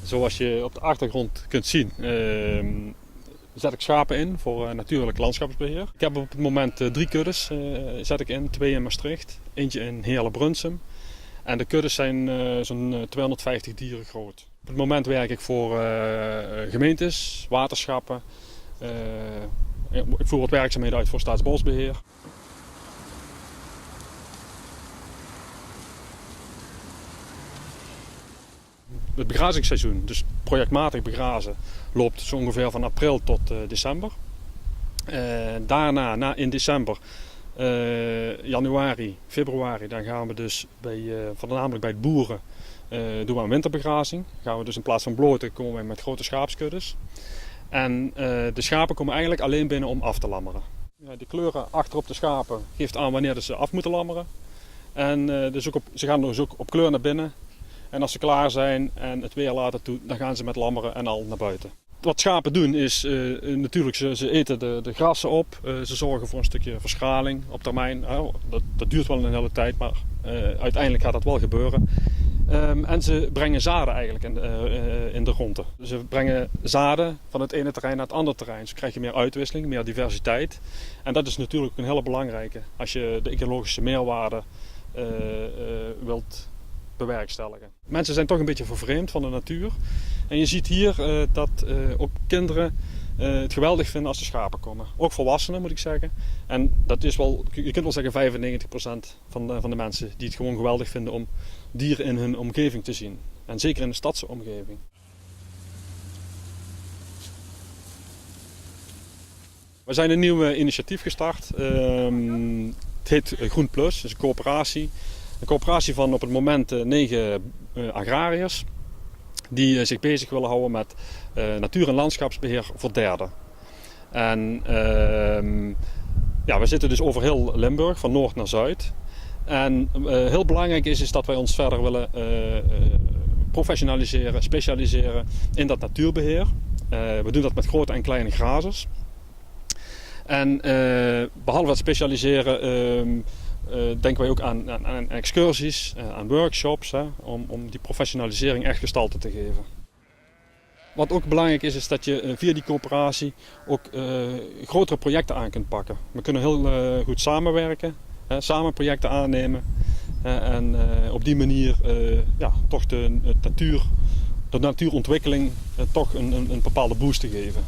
Zoals je op de achtergrond kunt zien, zet ik schapen in voor natuurlijk landschapsbeheer. Ik heb op het moment 3 kuddes zet ik in, 2 in Maastricht, eentje in Heerlen-Brunsum. En de kuddes zijn zo'n 250 dieren groot. Op het moment werk ik voor gemeentes, waterschappen. Ik voer wat werkzaamheden uit voor Staatsbosbeheer. Het begrazingsseizoen, dus projectmatig begrazen, loopt zo ongeveer van april tot december. Daarna, in december, januari, februari, dan gaan we dus voornamelijk bij het boeren doen we een winterbegrazing. Gaan we dus in plaats van bloten komen we met grote schaapskuddes. En de schapen komen eigenlijk alleen binnen om af te lammeren. Ja, de kleuren achter op de schapen geeft aan wanneer ze af moeten lammeren. En ze gaan dus ook op kleur naar binnen. En als ze klaar zijn en het weer laten toe, dan gaan ze met lammeren en al naar buiten. Wat schapen doen is natuurlijk, ze eten de grassen op. Ze zorgen voor een stukje verschraling op termijn. Dat duurt wel een hele tijd, maar uiteindelijk gaat dat wel gebeuren. En ze brengen zaden eigenlijk in de ronde. Ze brengen zaden van het ene terrein naar het andere terrein. Zo krijg je meer uitwisseling, meer diversiteit. En dat is natuurlijk een hele belangrijke als je de ecologische meerwaarde wilt bewerkstelligen. Mensen zijn toch een beetje vervreemd van de natuur. En je ziet hier dat ook kinderen het geweldig vinden als de schapen komen. Ook volwassenen moet ik zeggen. En dat is wel, je kunt wel zeggen 95% van de mensen die het gewoon geweldig vinden om dieren in hun omgeving te zien. En zeker in de stadse omgeving. We zijn een nieuw initiatief gestart. Het heet Groen Plus, het is een coöperatie. Een coöperatie van op het moment 9 agrariërs die zich bezig willen houden met natuur- en landschapsbeheer voor derden. En we zitten dus over heel Limburg, van noord naar zuid. En heel belangrijk is dat wij ons verder willen professionaliseren, specialiseren in dat natuurbeheer. We doen dat met grote en kleine grazers. En behalve het specialiseren denken wij ook aan excursies, aan workshops, om die professionalisering echt gestalte te geven. Wat ook belangrijk is dat je via die coöperatie ook grotere projecten aan kunt pakken. We kunnen heel goed samenwerken, samen projecten aannemen en op die manier toch de natuurontwikkeling toch een bepaalde boost te geven.